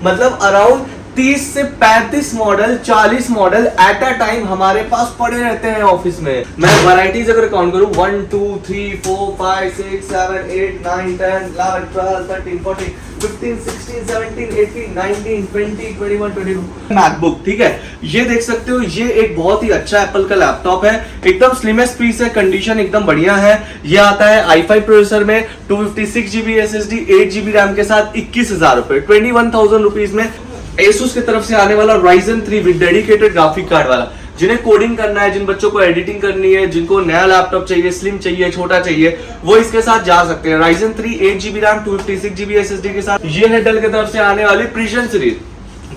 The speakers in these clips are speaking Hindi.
मतलब अराउंड 30 से 35 model 40 model at a time हमारे पास पड़े रहते हैं ऑफिस में। मैं वैरायटीज अगर काउंट करूं 1 2 3 4 5 6 7 8 9 10 11 12 13 14 15 16 17 18 19 20 21 22 मैकबुक, ठीक है। ये देख सकते हो, ये एक बहुत ही अच्छा एप्पल का लैपटॉप है, एकदम स्लिमेस्ट पीस है, कंडीशन एकदम बढ़िया है। ये आता है i5 प्रोसेसर में 256GB SSD 8GB रैम के साथ 21,000 रुपए 21,000 रुपीज में। Asus की तरफ से आने वाला Ryzen 3 with dedicated graphic card वाला, जिन्हें कोडिंग करना है, जिन बच्चों को एडिटिंग करनी है, जिनको नया लैपटॉप चाहिए, स्लिम चाहिए, छोटा चाहिए, वो इसके साथ जा सकते हैं। Ryzen 3 8GB RAM 256GB SSD के साथ। ये है डेल की तरफ से आने वाली प्रिजन सीरीज।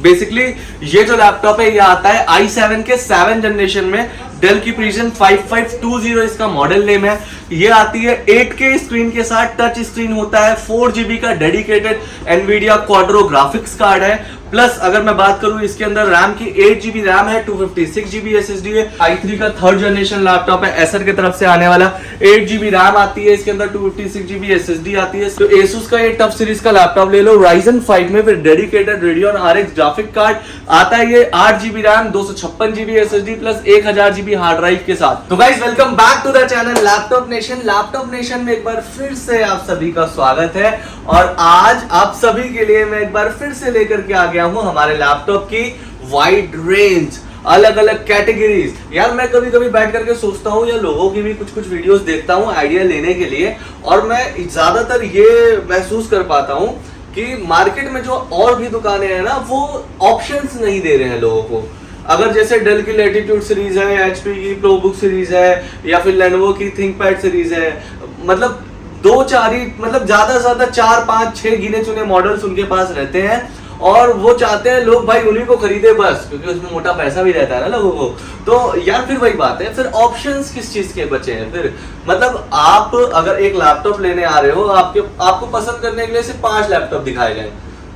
बेसिकली ये जो लैपटॉप है ये आता है i7 के 7 जनरेशन में। डेल की प्रिजन 5520 इसका मॉडल नेम है। ये आती है 8K स्क्रीन के साथ, टच स्क्रीन होता है, 4GB का dedicated Nvidia Quadro graphics card है। प्लस अगर मैं बात करूं इसके अंदर रैम की 8GB रैम है, 256GB SSD है। i3 का 3rd जनरेशन लैपटॉप है, एसर की तरफ से आने वाला। 8GB रैम आती है इसके अंदर, 256GB SSD आती है। तो Asus का ये टफ सीरीज का लैपटॉप ले लो। Ryzen 5 में फिर dedicated Radeon RX graphic card आता है। ये 8GB RAM 256GB SSD plus 1000GB hard drive के साथ। तो guys welcome back to the channel Laptop Nation. Laptop Nation में एक बार फिर से आप सभी का स्वागत है और आज आप सभी के लिए मैं एक बार फिर से लेकर के आ गया हूं हमारे लैपटॉप की वाइड रेंज, अलग अलग कैटेगरीज। यार मैं कभी कभी बैठ करके सोचता हूँ या लोगों की भी कुछ कुछ वीडियोस देखता हूँ आइडिया लेने के लिए, और मैं ज्यादातर ये महसूस कर पाता हूँ कि मार्केट में जो और भी दुकानें हैं ना, वो ऑप्शंस नहीं दे रहे हैं लोगों को। अगर जैसे डेल की लैटिट्यूड सीरीज है, एचपी की प्रोबुक सीरीज है, या फिर लेनोवो की थिंकपैड सीरीज है, मतलब 2-4 ही, मतलब ज्यादा से ज्यादा 4-5-6 गिने चुने मॉडल्स उनके पास रहते हैं, और वो चाहते हैं लोग भाई उन्हीं को खरीदे बस, क्योंकि उसमें मोटा पैसा भी रहता है ना लोगों को। तो यार फिर वही बात है, फिर ऑप्शंस किस चीज के बचे हैं फिर? मतलब आप अगर एक लैपटॉप लेने आ रहे हो, आपको पसंद करने के लिए सिर्फ 5 लैपटॉप दिखाए गए,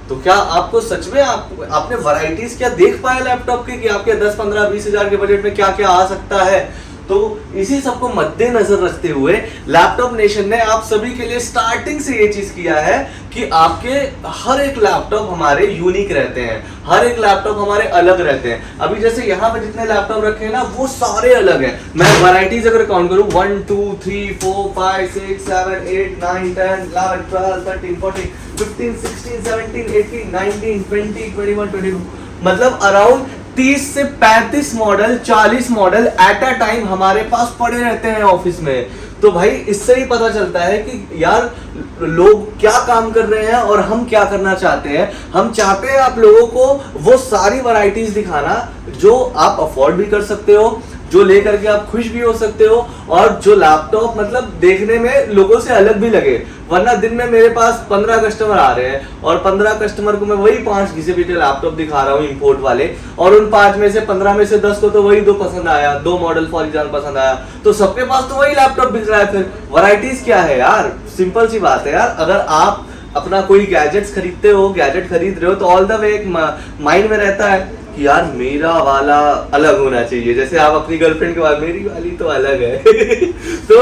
तो क्या आपको सच में आपने वैरायटीज क्या देख पाया लैपटॉप की कि आपके 10, 15, 20 हजार के बजट में क्या क्या आ सकता है? तो इसी सबको मद्देनजर रखते हुए लैपटॉप नेशन ने आप सभी के लिए स्टार्टिंग से ये चीज किया है कि आपके हर एक लैपटॉप हमारे यूनिक रहते हैं, हर एक लैपटॉप हमारे अलग रहते हैं। अभी जैसे यहाँ पे जितने लैपटॉप रखे हैं ना, वो सारे अलग हैं। मैं वैरायटीज अगर काउंट करूँ 1 2 3 4 5 6 7 8 9 10 11 12 13 14 15 16 17 18 19 20 21 22, मतलब अराउंड 30 से 35 model 40 model at a time हमारे पास पड़े रहते हैं ऑफिस में। तो भाई इससे ही पता चलता है कि यार लोग क्या काम कर रहे हैं और हम क्या करना चाहते हैं। हम चाहते हैं आप लोगों को वो सारी वैरायटीज दिखाना जो आप अफोर्ड भी कर सकते हो, जो लेकर के आप खुश भी हो सकते हो, और जो लैपटॉप मतलब देखने में लोगों से अलग भी लगे। वरना दिन में मेरे पास 15 कस्टमर आ रहे हैं और 15 कस्टमर को मैं वही 5 घिसे पीटे लैपटॉप दिखा रहा हूँ इंपोर्ट वाले, और उन 5 में से 15 में से 10 को तो वही 2 पसंद आया, 2 मॉडल फॉर एग्जाम्पल पसंद आया, तो सबके पास तो वही लैपटॉप बिक रहा है। फिर वैरायटीज क्या है यार? सिंपल सी बात है यार, अगर आप अपना कोई गैजेट्स खरीदते हो, गैजेट खरीद रहे हो, तो ऑल द वे एक माइंड में रहता है कि यार मेरा वाला अलग होना चाहिए। जैसे आप अपनी गर्लफ्रेंड के बाद मेरी वाली तो अलग है तो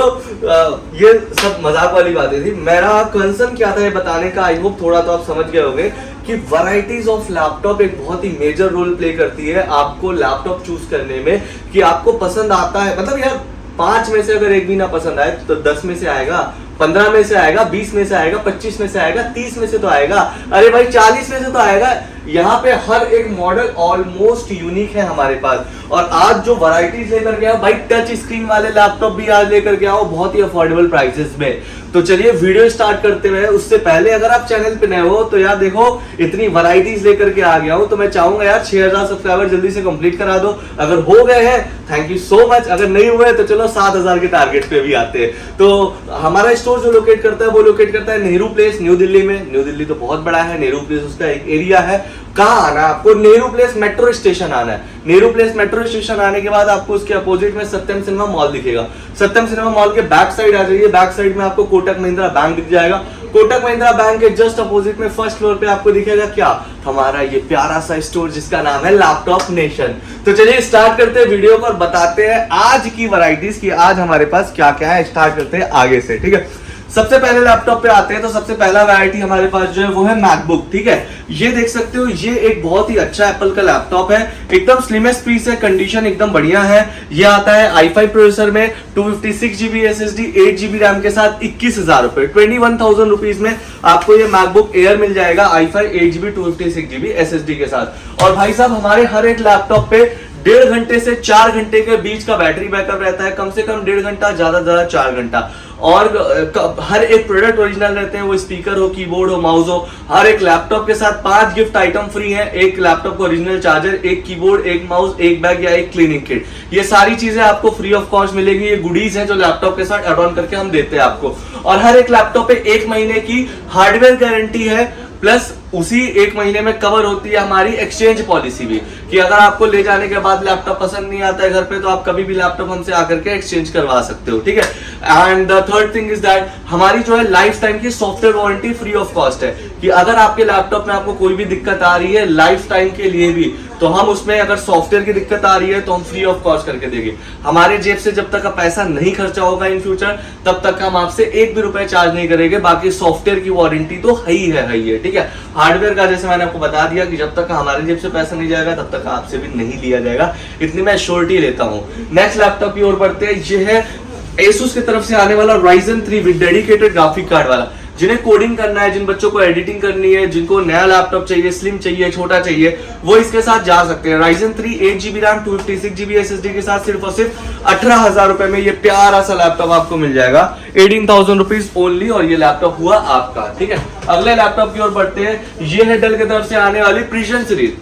ये सब मजाक वाली बातें थी। मेरा कंसर्न क्या था ये बताने का, आई होप थोड़ा तो आप समझ गए होंगे कि वैरायटीज ऑफ लैपटॉप एक बहुत ही मेजर रोल प्ले करती है आपको लैपटॉप चूज करने में, कि आपको पसंद आता है। मतलब यार 5 में से अगर एक भी ना पसंद आए तो 10 में से आएगा, 15 में से आएगा, 20 में से आएगा, 25 में से आएगा, 30 में से तो आएगा, अरे भाई 40 में से तो आएगा। यहाँ पे हर एक मॉडल ऑलमोस्ट यूनिक है हमारे पास। और आज जो वैरायटीज लेकर के आओ भाई, टच स्क्रीन वाले लैपटॉप भी आज लेकर के आओ बहुत ही अफोर्डेबल प्राइसेस में। तो चलिए वीडियो स्टार्ट करते हैं। उससे पहले अगर आप चैनल पे नए हो तो यार देखो इतनी वैरायटीज लेकर के आ गया हूं, तो मैं चाहूंगा यार 6000 सब्सक्राइबर जल्दी से कंप्लीट करा दो। अगर हो गए हैं थैंक यू सो मच, अगर नहीं हुए तो चलो 7000 के टारगेट पे भी आते हैं। तो हमारा स्टोर जो लोकेट करता है वो लोकेट करता है नेहरू प्लेस, न्यू दिल्ली में। न्यू दिल्ली तो बहुत बड़ा है, नेहरू प्लेस उसका एक एरिया है। कहाँ आना है आपको? नेहरू प्लेस मेट्रो स्टेशन आना है। नेहरू प्लेस मेट्रो स्टेशन आने के बाद आपको उसके अपोजिट में सत्यम सिनेमा मॉल दिखेगा। सत्यम सिनेमा मॉल के बैक साइड आ जाइए, बैक साइड में आपको कोटक महिंद्रा बैंक दिख जाएगा। कोटक महिंद्रा बैंक के जस्ट अपोजिट में फर्स्ट फ्लोर पे आपको दिखेगा क्या? हमारा ये प्यारा सा स्टोर जिसका नाम है लैपटॉप नेशन। तो चलिए स्टार्ट करते हैं वीडियो को और बताते हैं आज की वैरायटीज की आज हमारे पास क्या क्या है। स्टार्ट करते हैं आगे से, ठीक है। सबसे पहले लैपटॉप पे आते हैं तो सबसे पहला वैरायटी हमारे पास जो है वो है मैकबुक। ठीक है, ये देख सकते हो, ये एक बहुत ही अच्छा एप्पल का लैपटॉप है, एकदम स्लिमेस्ट पीस है, कंडीशन एकदम बढ़िया है। ये आता है i5 प्रोसेसर में, 256GB SSD, 8GB रैम के साथ 21,000 रुपए, 21,000 रुपीज में आपको ये मैकबुक एयर मिल जाएगा i5 8GB 256GB SSD के साथ। और भाई साहब हमारे हर एक लैपटॉप पे 1.5 घंटे से 4 घंटे के बीच का बैटरी बैकअप रहता है, कम से कम 1.5 घंटा, ज्यादा से ज्यादा 4 घंटा। और हर एक प्रोडक्ट ओरिजिनल रहते हैं, वो स्पीकर हो, कीबोर्ड हो, माउस हो। हर एक लैपटॉप के साथ 5 गिफ्ट आइटम फ्री है, एक लैपटॉप का ओरिजिनल चार्जर, एक कीबोर्ड, एक माउस, एक बैग या एक क्लीनिंग किट। ये सारी चीजें आपको फ्री ऑफ कॉस्ट मिलेगी। ये गुडीज है जो लैपटॉप के साथ एड ऑन करके हम देते हैं आपको। और हर एक लैपटॉप पे 1 महीने की हार्डवेयर गारंटी है, प्लस उसी 1 महीने में कवर होती है हमारी एक्सचेंज पॉलिसी भी, कि अगर आपको ले जाने के बाद लैपटॉप पसंद नहीं आता है घर पे, तो आप कभी भी लैपटॉप हमसे आकर के एक्सचेंज करवा सकते हो। ठीक है, and the third thing is that हमारी जो है लाइफ टाइम की software warranty free of cost है, कि अगर आपके लैपटॉप में आपको कोई भी दिक्कत आ रही है लाइफ टाइम के लिए भी, तो हम उसमें अगर सॉफ्टवेयर की दिक्कत आ रही है तो हम फ्री ऑफ कॉस्ट करके देंगे। हमारे जेब से जब तक का पैसा नहीं खर्चा होगा इन फ्यूचर, तब तक हम आपसे 1 भी रुपए चार्ज नहीं करेंगे। बाकी सॉफ्टवेयर की वारंटी तो है ही है। ठीक है, हार्डवेयर का जैसे मैंने आपको बता दिया कि जब तक हमारे जेब से पैसा नहीं जाएगा तब तक आपसे भी नहीं लिया जाएगा, इतनी मैं श्योरिटी लेता हूं। नेक्स्ट लैपटॉप की ओर बढ़ते हैं। ये है Asus की तरफ से आने वाला Ryzen 3 with dedicated graphic card वाला। जिन्हें कोडिंग करना है, जिन बच्चों को एडिटिंग करनी है, जिनको नया लैपटॉप चाहिए, स्लिम चाहिए, छोटा चाहिए, वो इसके साथ जा सकते हैं। Ryzen 3 8GB RAM 256GB SSD के साथ सिर्फ और सिर्फ 18,000 रुपए में ये प्यारा सा लैपटॉप आपको मिल जाएगा, 18,000 रुपीज ओनली। और ये लैपटॉप हुआ आपका। ठीक है, अगले लैपटॉप की ओर बढ़ते हैं। ये है डेल की तरफ से आने वाली प्रिजन सीरीज।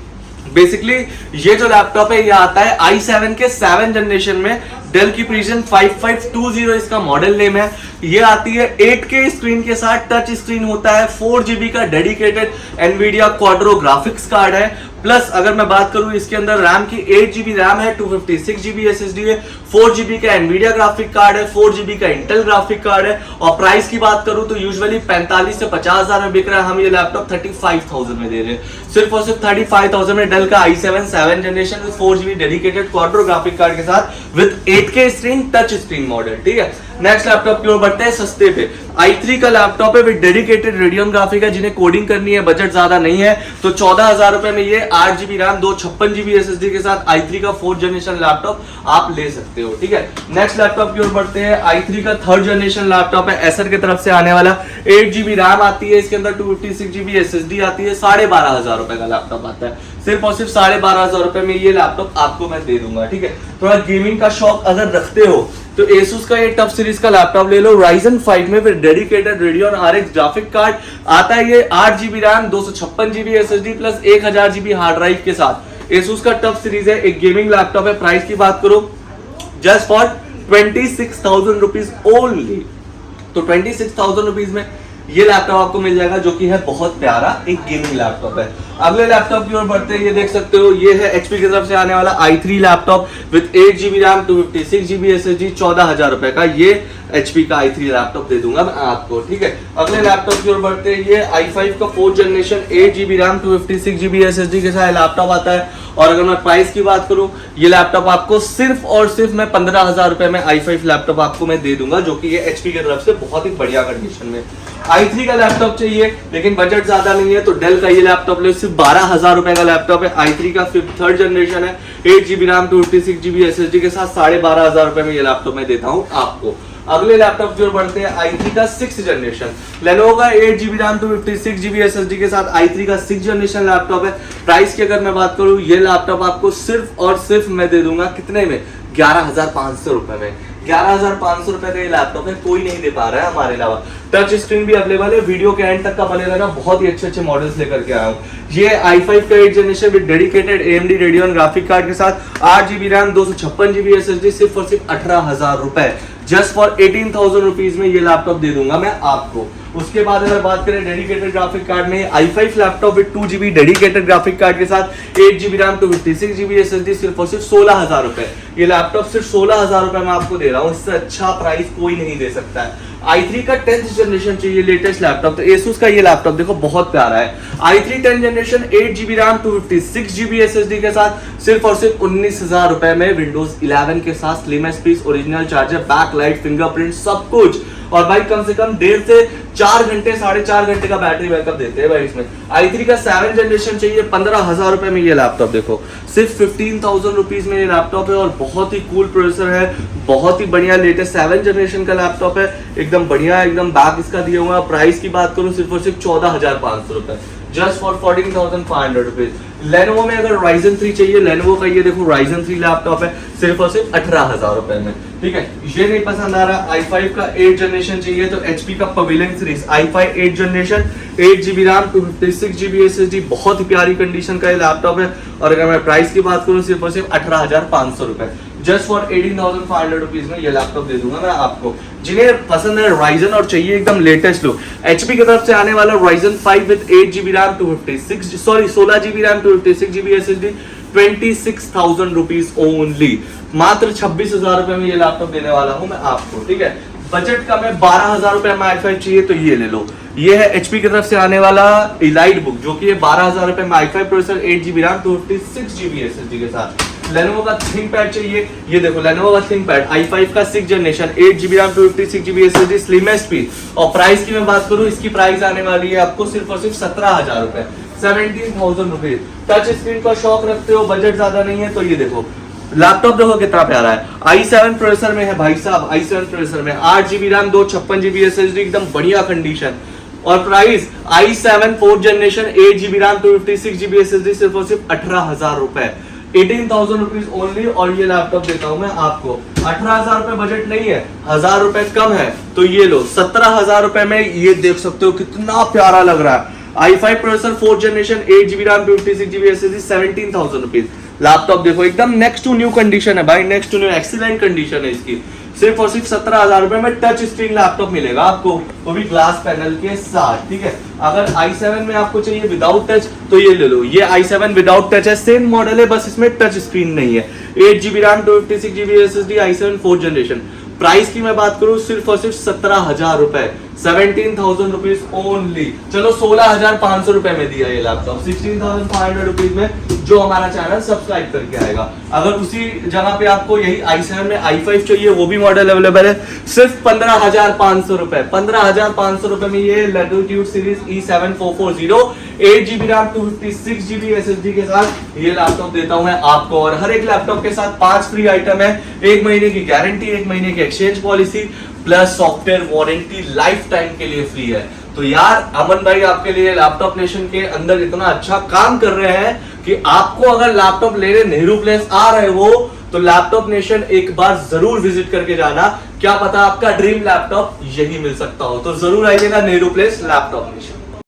बेसिकली ये जो लैपटॉप है ये आता है i7 के 7 जनरेशन में, डेल की प्रिजन 5520 इसका मॉडल नेम है। ये आती है 8K स्क्रीन के साथ, टच स्क्रीन होता है, 4GB का dedicated Nvidia Quadro graphics card है। प्लस अगर मैं बात करूं इसके अंदर रैम की 8GB रैम है, 256GB SSD है, 4GB का एनवीडिया ग्राफिक कार्ड है, 4GB का इंटेल ग्राफिक कार्ड है। और प्राइस की बात करूं तो यूजुअली 45 से 50,000 में बिक रहा है, हम ये लैपटॉप 35,000 में दे रहे हैं। सिर्फ और सिर्फ 35,000 में डेल का i7 7 generation with 4GB dedicated Quadro graphic card के साथ with 8K screen, touch screen model. ठीक है, नेक्स्ट लैपटॉप की ओर बढ़ते हैं सस्ते पे। i3 का लैपटॉप है विद डेडिकेटेड रेडियन ग्राफिक है। जिन्हें कोडिंग करनी है, बजट ज्यादा नहीं है, तो 14,000 रुपए में ये 8GB रैम 256GB SSD के साथ i3 का 4th जनरेशन लैपटॉप आप ले सकते हो। ठीक है, नेक्स्ट लैपटॉप की ओर बढ़ते हैं। i3 का 3rd जनरेशन लैपटॉप है, एसर की तरफ से आने वाला, 8GB रैम आती है इसके अंदर, 256GB SSD आती है, 12,500 रुपए का लैपटॉप आता है। सिर्फ और सिर्फ 12,500 रुपए में ये लैपटॉप आपको मैं दे दूंगा। ठीक है, थोड़ा गेमिंग का शौक अगर रखते हो तो Asus का ये टफ सीरीज का लैपटॉप ले लो, Ryzen 5 में फिर dedicated Radeon RX graphic card आता है। ये 8GB RAM 256GB SSD plus 1000GB hard drive के साथ Asus का टफ सीरीज है, एक गेमिंग लैपटॉप है। प्राइस की बात करो जस्ट फॉर 26,000 रुपीज ओनली, तो 26,000 रुपीज में ये लैपटॉप आपको मिल जाएगा, जो कि है बहुत प्यारा एक गेमिंग लैपटॉप है। अगले लैपटॉप की ओर बढ़ते हैं। ये देख सकते हो, ये है HP की तरफ से आने वाला i3 laptop with 8GB RAM 256GB SSD, 14,000 रुपए का ये HP का i3 लैपटॉप दे दूंगा मैं आपको। ठीक है, अगले लैपटॉप की ओर बढ़ते हैं। ये i5 का 4th generation 8GB RAM 256GB SSD के साथ लैपटॉप आता है। और अगर मैं प्राइस की बात करूं, ये लैपटॉप आपको सिर्फ और सिर्फ मैं 15,000 रुपए में i5 लैपटॉप आपको मैं दे दूंगा, जो कि ये HP की तरफ से बहुत ही बढ़िया कंडीशन में। i3 का लैपटॉप चाहिए लेकिन बजट ज्यादा नहीं है, तो डेल का ये लैपटॉप ले, सिर्फ 12,000 रुपए का लैपटॉप है। i3 का 3rd जनरेशन है, 8GB रैम 256GB SSD के साथ 12,500 रुपए में ये लैपटॉप मैं देता हूं आपको। अगले लैपटॉप की ओर बढ़ते हैं। i3 का 6th जनरेशन, Lenovo का 8GB रैम 256GB SSD के साथ i3 का 6th जनरेशन लैपटॉप है। प्राइस की अगर मैं बात करूं, ये लैपटॉप आपको सिर्फ और सिर्फ मैं दे दूंगा कितने में, 11,500 रुपए में। 11,500 रुपए का ये लैपटॉप है, कोई नहीं दे पा रहा है हमारे अलावा। टच स्क्रीन भी अवेलेबल है, वीडियो के एंड तक का बने रहना, बहुत ही अच्छे अच्छे मॉडल्स लेकर के आया हूँ। ये i5 का 8th generation with dedicated AMD Radeon graphic card के साथ 8GB रैम 256GB SSD, सिर्फ और सिर्फ 18,000 रुपए, जस्ट फॉर 18,000 रुपीज में ये लैपटॉप दे दूंगा मैं आपको। उसके बाद अगर बात करें डेडिकेटेड ग्राफिक कार्ड में, i5 laptop with 2GB dedicated graphic card के साथ 8GB रैम 256GB SSD, सिर्फ और सिर्फ 16,000 रुपए। ये लैपटॉप सिर्फ 16,000 रुपए में आपको दे रहा हूँ, इससे अच्छा प्राइस कोई नहीं दे सकता है। i3 का 10th जनरेशन चाहिए लेटेस्ट लैपटॉप, तो Asus का ये लैपटॉप देखो बहुत प्यारा है। i3 10th generation 8GB RAM 256GB SSD के साथ सिर्फ और सिर्फ 19,000 रुपए में, विंडोज 11 के साथ, slimmest piece, original charger, back light, fingerprint, सब कुछ। और भाई कम से कम 1.5 से 4 घंटे 4.5 घंटे का बैटरी बैकअप देते हैं भाई इसमें। i3 का 7 जनरेशन चाहिए 15,000 रुपए में ये लैपटॉप देखो, सिर्फ 15,000 रुपीज में ये लैपटॉप है और बहुत ही कूल प्रोसेसर है, बहुत ही बढ़िया लेटेस्ट 7 जनरेशन का लैपटॉप है, एकदम बढ़िया, एकदम बैक इसका दिया हुआ है। प्राइस की बात करूं सिर्फ और सिर्फ 14,500 रुपए, जस्ट फॉर 14,500 रुपीज। लेनोवो में अगर Ryzen 3 चाहिए, लेनोवो का ये देखो Ryzen 3 लैपटॉप है सिर्फ और सिर्फ 18,000 रुपए में, ठीक है। ये नहीं पसंद आ रहा, i5 का 8 जनरेशन चाहिए तो HP का pavilion series i5 8 generation, 8GB RAM, 256GB SSD, बहुत ही प्यारी कंडीशन का ये लैपटॉप है। और अगर मैं प्राइस की बात करूं सिर्फ और सिर्फ 18,500 रुपए, जस्ट फॉर 18,500 रुपीज में ये लैपटॉप दे दूंगा मैं आपको। जिन्हें पसंद है Ryzen और चाहिए एकदम लेटेस्ट लुक, HP की तरफ से आने वाला Ryzen 5 with 8GB RAM 16GB RAM 256GB SSD, 26,000 rupees only, मात्र 26,000 रुपए में ये लैपटॉप देने वाला हूं मैं आपको, ठीक है। बजट का मैं 12,000 रुपए में i5 चाहिए तो ये ले लो। ये है HP की तरफ से आने वाला इलाइट बुक जो कि ये 12,000 रुपए में i5 processor, 8GB RAM 256GB SSD के साथ। Lenovo का ThinkPad चाहिए, ये देखो Lenovo का ThinkPad i5 का 6 generation, 8GB RAM 256GB SSD, slimmest piece. और प्राइस की मैं बात करूं, इसकी प्राइस आने वाली है आपको सिर्फ और सिर्फ 17,000 रुपए, 17,000 रुपीज। टच स्क्रीन का शौक रखते हो, बजट ज्यादा नहीं है तो ये देखो लैपटॉप देखो कितना प्यारा है, i7 प्रोसेसर में है भाई साहब, i7 प्रोसेसर में 8GB रैम 256GB SSD, एकदम बढ़िया कंडीशन। और price i7 4th generation, 8GB RAM 256GB SSD, सिर्फ और सिर्फ 18,000 रुपए, 18,000 रुपीज ओनली। और ये लैपटॉप देता हूं मैं आपको, 18,000 रुपए बजट नहीं है, 1,000 रुपए कम है तो ये लो, 17,000 रुपए में ये देख सकते हो कितना प्यारा लग रहा है। i5 processor 4th generation, 8GB RAM 256GB SSD, 17,000 rupees. Laptop देखो एकदम नेक्स्ट टू न्यू कंडीशन है भाई, next to new excellent condition है इसकी। सिर्फ और सिर्फ 17,000 रुपए में टच स्क्रीन लैपटॉप मिलेगा आपको, वो भी ग्लास पैनल के साथ, ठीक है। अगर i7 में आपको चाहिए विदाउट टच तो ये ले लो, ये i7 विदाउट टच है, सेम मॉडल है बस इसमें टच स्क्रीन नहीं है, 8GB RAM 256GB SSD, i7 4th generation. Price की मैं बात करूं सिर्फ और सिर्फ 17,000 रुपए, 17,000 रुपीज ओनली। चलो 16,500 रुपए में दिया ये लैपटॉप, 16,500 रुपीज में, जो हमारा चैनल सब्सक्राइब करके आएगा। अगर उसी जगह पे आपको यही i7 में i5 चाहिए, वो भी मॉडल अवेलेबल है, सिर्फ 15,500 रुपए, 15,500 रुपए में ये latitude series E7 440, 8GB RAM 256GB SSD के साथ ये लैपटॉप देता हूं मैं आपको। और हर एक लैपटॉप के साथ 5 फ्री आइटम है, 1 महीने की गारंटी, 1 महीने की exchange policy, plus software warranty life time के लिए फ्री है। तो यार अमन भाई आपके लिए लैपटॉप नेशन के अंदर इतना अच्छा काम कर रहे हैं कि आपको अगर लैपटॉप लेने नेहरू प्लेस आ रहे हो तो लैपटॉप नेशन एक बार जरूर विजिट करके जाना, क्या पता आपका ड्रीम लैपटॉप यही मिल सकता हो। तो जरूर आइएगा नेहरू प्लेस लैपटॉप नेशन।